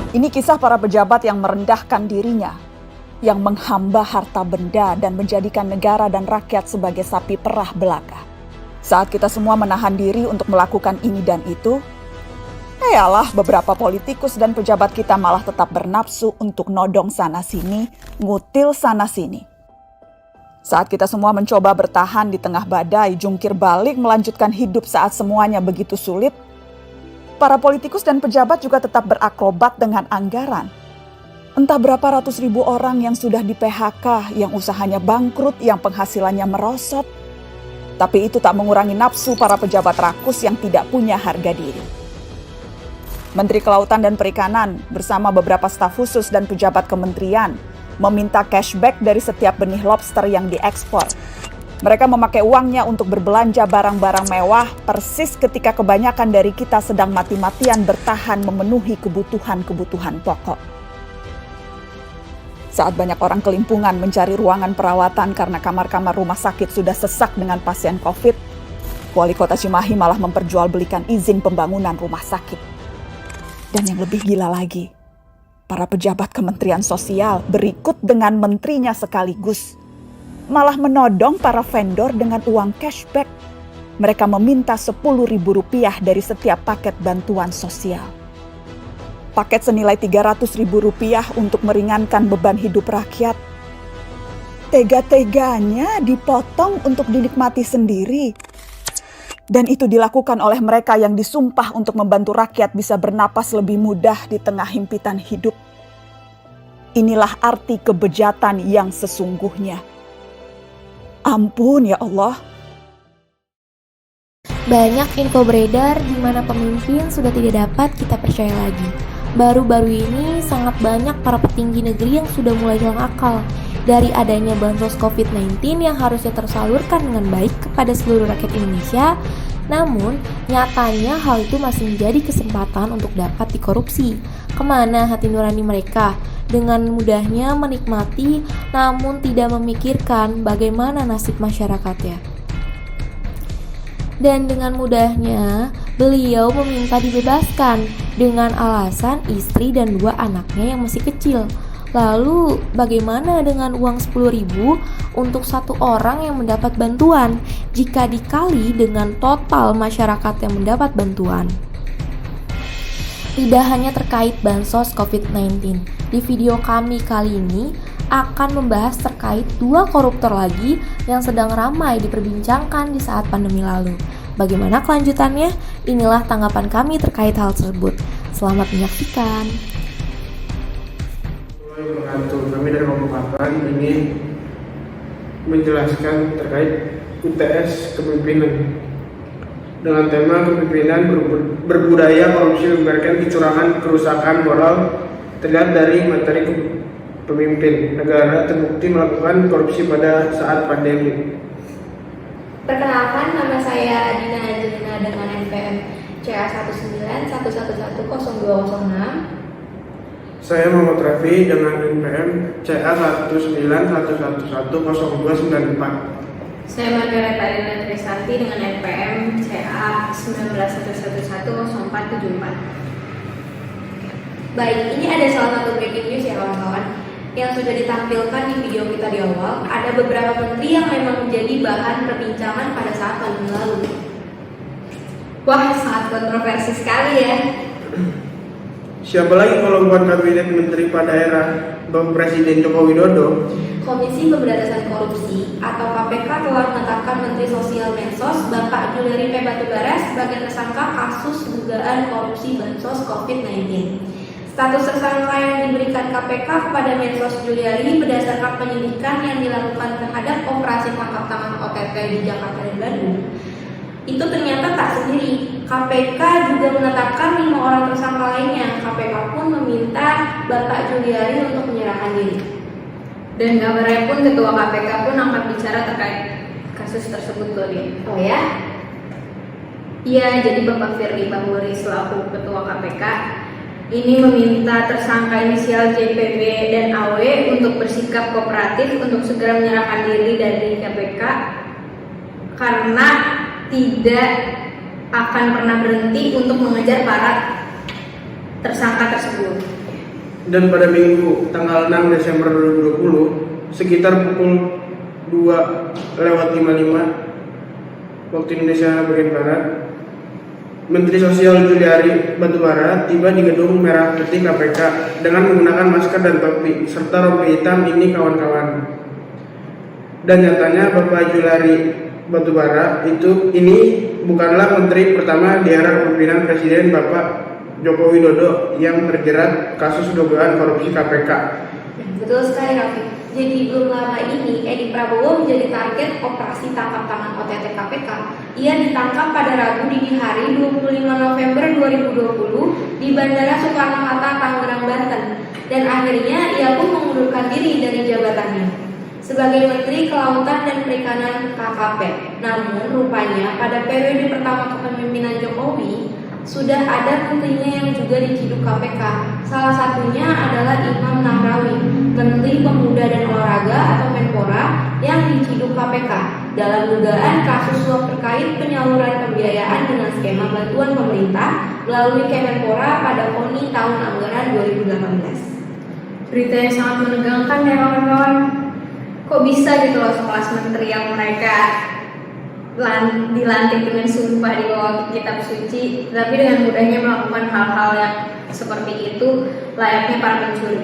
Ini kisah para pejabat yang merendahkan dirinya, yang menghamba harta benda dan menjadikan negara dan rakyat sebagai sapi perah belaka. Saat kita semua menahan diri untuk melakukan ini dan itu, yalah beberapa politikus dan pejabat kita malah tetap bernafsu untuk nodong sana-sini, ngutil sana-sini. Saat kita semua mencoba bertahan di tengah badai, jungkir balik melanjutkan hidup saat semuanya begitu sulit, para politikus dan pejabat juga tetap berakrobat dengan anggaran. Entah berapa ratus ribu orang yang sudah di PHK, yang usahanya bangkrut, yang penghasilannya merosot. Tapi itu tak mengurangi nafsu para pejabat rakus yang tidak punya harga diri. Menteri Kelautan dan Perikanan bersama beberapa staf khusus dan pejabat kementerian meminta cashback dari setiap benih lobster yang diekspor. Mereka memakai uangnya untuk berbelanja barang-barang mewah persis ketika kebanyakan dari kita sedang mati-matian bertahan memenuhi kebutuhan-kebutuhan pokok. Saat banyak orang kelimpungan mencari ruangan perawatan karena kamar-kamar rumah sakit sudah sesak dengan pasien COVID, Wali Kota Cimahi malah memperjualbelikan izin pembangunan rumah sakit. Dan yang lebih gila lagi, para pejabat Kementerian Sosial berikut dengan menterinya sekaligus malah menodong para vendor dengan uang cashback. Mereka meminta Rp10.000 dari setiap paket bantuan sosial. Paket senilai Rp300.000 untuk meringankan beban hidup rakyat. Tega-teganya dipotong untuk dinikmati sendiri. Dan itu dilakukan oleh mereka yang disumpah untuk membantu rakyat bisa bernapas lebih mudah di tengah himpitan hidup. Inilah arti kebejatan yang sesungguhnya. Ampun ya Allah. Banyak info beredar di mana pemimpin sudah tidak dapat kita percaya lagi. Baru-baru ini sangat banyak para petinggi negeri yang sudah mulai hilang akal dari adanya bansos COVID-19 yang harusnya tersalurkan dengan baik kepada seluruh rakyat Indonesia. Namun, nyatanya hal itu masih menjadi kesempatan untuk dapat dikorupsi. Kemana hati nurani mereka? Dengan mudahnya menikmati, namun tidak memikirkan bagaimana nasib masyarakatnya. Dan dengan mudahnya, beliau meminta dibebaskan dengan alasan istri dan 2 anaknya yang masih kecil. Lalu bagaimana dengan uang 10.000 untuk 1 orang yang mendapat bantuan jika dikali dengan total masyarakat yang mendapat bantuan? Tidak hanya terkait bansos COVID-19, di video kami kali ini akan membahas terkait 2 koruptor lagi yang sedang ramai diperbincangkan di saat pandemi lalu. Bagaimana kelanjutannya? Inilah tanggapan kami terkait hal tersebut. Selamat menyaksikan. Kami dari Kabupaten ingin menjelaskan terkait UTS kepemimpinan dengan tema kepemimpinan berbudaya korupsi memberikan kecurangan kerusakan moral terlihat dari materi pemimpin negara terbukti melakukan korupsi pada saat pandemi. Perkenalkan, nama saya Dina Angelina dengan NPM CA191111026. Saya Muhammad Rafi dengan NPM CA191110294. Saya Margaret Arina Trisanti dengan NPM CA191110474. Baik, ini ada salah satu breaking news ya kawan-kawan yang sudah ditampilkan di video kita di awal. Ada beberapa menteri yang memang menjadi bahan perbincangan pada saat pandemi lalu. Wah, sangat kontroversi sekali ya. Siapa lagi kalau bukan kabinet menteri pada era Bapak Presiden Joko Widodo? Komisi Pemberantasan Korupsi atau KPK telah menetapkan Menteri Sosial Mensos Bapak Juliari P. Batubara sebagai tersangka kasus dugaan korupsi bansos COVID-19. Status tersangka yang diberikan KPK kepada Mensos Juliari berdasarkan penyidikan yang dilakukan terhadap operasi tangkap tangan OTT di Jakarta dan Bandung. Itu ternyata tak sendiri. KPK juga menetapkan 5 orang tersangka lainnya. KPK pun meminta Bapak Juliari untuk menyerahkan diri. Dan kabarnya pun Ketua KPK pun akan bicara terkait kasus tersebut loh dia. Oh ya? Iya, jadi Bapak Firly Bahuri selaku Ketua KPK ini meminta tersangka inisial JPB dan AW untuk bersikap kooperatif untuk segera menyerahkan diri dari KPK karena tidak akan pernah berhenti untuk mengejar para tersangka tersebut. Dan pada Minggu tanggal 6 Desember 2020 sekitar pukul 2:55 waktu Indonesia bagian Barat, Menteri Sosial Juliari Batubara tiba di gedung Merah Putih KPK dengan menggunakan masker dan topi serta rompi hitam ini kawan-kawan. Dan nyatanya Bapak Juliari Batubara ini bukanlah menteri pertama di era kepemimpinan Presiden Bapak Joko Widodo yang terjerat kasus dugaan korupsi KPK. Betul sekali, Rafi. Jadi belum lama ini Edi Prabowo menjadi target operasi tangkap tangan OTT KPK. Ia ditangkap pada Rabu dini hari 25 November 2020 di Bandara Soekarno-Hatta, Tangerang, Banten. Dan akhirnya ia pun mengundurkan diri dari jabatannya sebagai Menteri Kelautan dan Perikanan KKP. Namun rupanya pada periode pertama kepemimpinan Jokowi sudah ada menterinya yang juga diciduk KPK. Salah satunya adalah Imam Nahrawi, Menteri Pemuda dan Olahraga atau Menpora yang diciduk KPK dalam dugaan kasus suap terkait penyaluran pembiayaan dengan skema bantuan pemerintah melalui Kemenpora pada KONI tahun anggaran 2018. Berita yang sangat menegangkan ya kawan-kawan. Kok bisa gitu loh sekelas menteri yang mereka dilantik dengan sumpah di bawah kitab suci, tapi dengan mudahnya melakukan hal-hal yang seperti itu layaknya para pencuri.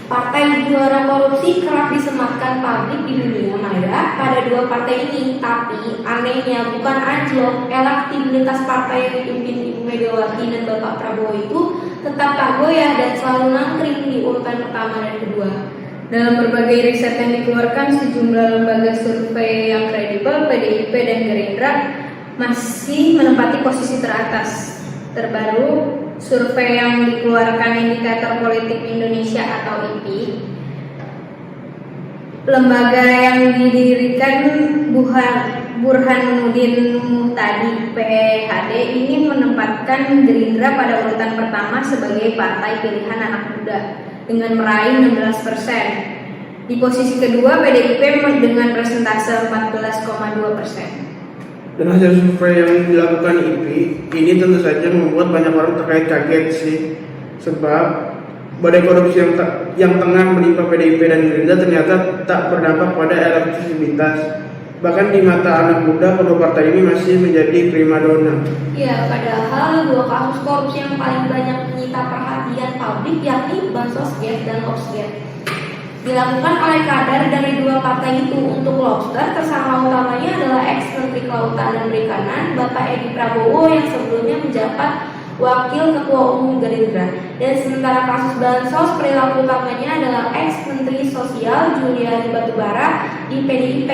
Partai juara korupsi kerap disematkan publik di dunia maya pada dua partai ini, tapi anehnya bukan anjlok, elektabilitas partai yang dipimpin Ibu Megawati dan Bapak Prabowo itu tetap tak goyah dan selalu nangkring di urutan pertama dan kedua. Dalam berbagai riset yang dikeluarkan sejumlah lembaga survei yang kredibel, PDIP dan Gerindra masih menempati posisi teratas. Terbaru, survei yang dikeluarkan Indikator Politik Indonesia atau IPI, lembaga yang didirikan Burhanuddin Muhtadi PhD ini menempatkan Gerindra pada urutan pertama sebagai partai pilihan anak muda dengan meraih 16%. Di posisi kedua PDIP dengan persentase 14,2%. Dan hasil survei yang dilakukan IPI ini tentu saja membuat banyak orang terkait kaget sih, sebab badai korupsi yang tengah menimpa PDIP dan Gerindra ternyata tak berdampak pada elektabilitas. Bahkan di mata anak muda, kedua partai ini masih menjadi primadona. Ya, padahal dua kasus korupsi yang paling banyak menyita perhatian publik yakni Bansosgate dan Lobsgate dilakukan oleh kader dari dua partai itu. Untuk Lobster, tersangka utamanya adalah ex-Menteri Kelautan dan Perikanan Bapak Edi Prabowo yang sebelumnya menjabat Wakil Ketua Umum Gerindra. Dan sementara kasus Bansos, perilaku utamanya adalah ex-Menteri Sosial Juliari Batubara di PDIP.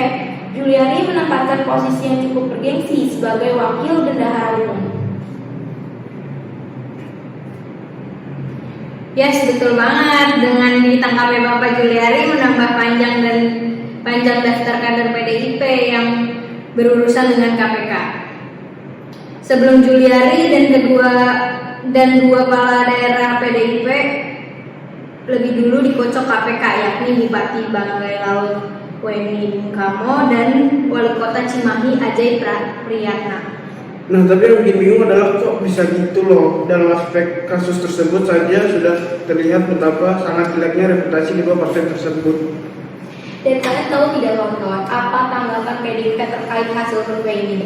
Juliari menempatkan posisi yang cukup bergengsi sebagai Wakil Bendahara Umum. Yes, betul banget. Dengan ditangkapnya Bapak Juliari menambah panjang daftar kader PDIP yang berurusan dengan KPK. Sebelum Juliari dan dua kepala daerah PDIP lebih dulu dikocok KPK, yakni Bupati Banggai Laut Weni Bung Kamo dan Wali Kota Cimahi Ajay Priyatna. Nah, tapi yang bikin bingung adalah kok bisa gitu loh. Dalam aspek kasus tersebut saja sudah terlihat betapa sangat jeleknya reputasi kedua partai tersebut. Dan kalian tahu tidak kawan-kawan, apa tanggapan PDIP terkait hasil survei ini?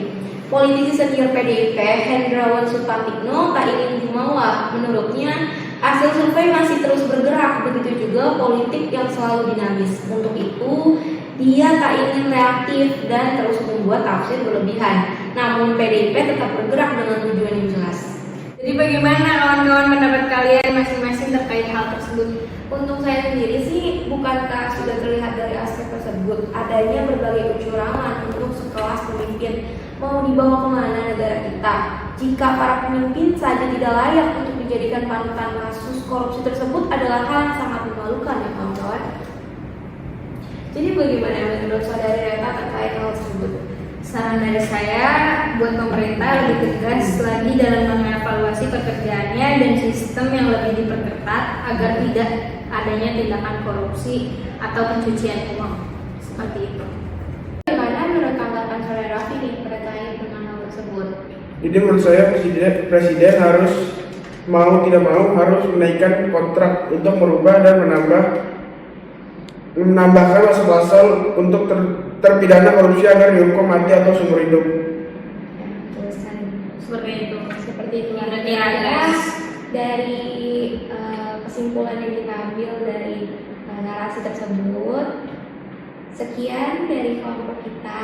Politisi senior PDIP Hendrawan Supatikno tak ingin jumawa. Menurutnya, hasil survei masih terus bergerak, begitu juga politik yang selalu dinamis. Untuk itu, dia tak ingin reaktif dan terus membuat tafsir berlebihan. Namun PDIP tetap bergerak dengan tujuan yang jelas. Jadi bagaimana kawan-kawan pendapat kalian masing-masing terkait hal tersebut? Untuk saya sendiri sih, bukankah sudah terlihat dari aspek tersebut adanya berbagai kecurangan untuk sekelas pemimpin? Mau dibawa kemana negara kita? Jika para pemimpin saja tidak layak untuk dijadikan panutan, kasus korupsi tersebut adalah hal yang sangat memalukan ya kawan-kawan. Jadi bagaimana menurut saudari Reta terkait hal tersebut? Saran dari saya buat pemerintah lebih tegas lagi dalam mengevaluasi pekerjaannya dan sistem yang lebih diperketat agar tidak adanya tindakan korupsi atau pencucian uang seperti itu. Bagaimana menurut tanggapan saudara Raffi nih terkait dengan hal tersebut? Jadi menurut saya presiden harus mau tidak mau harus menaikkan kontrak untuk merubah dan menambahkan pasal-pasal untuk terpidana korupsi agar dihukum mati atau seumur hidup. Seperti itu. Seperti itu. Kira-kira Dari kesimpulan yang kita ambil dari narasi tersebut, sekian dari kelompok kita.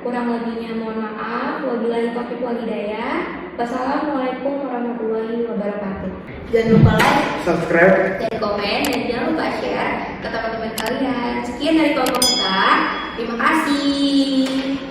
Kurang lebihnya mohon maaf. Wabillahi taufiq wal hidayah. Wassalamualaikum warahmatullahi wabarakatuh. jangan lupa like, Subscribe. Dan komen, dan jangan lupa share ke teman-teman kalian. Sekian dari kelompok kita. Terima kasih.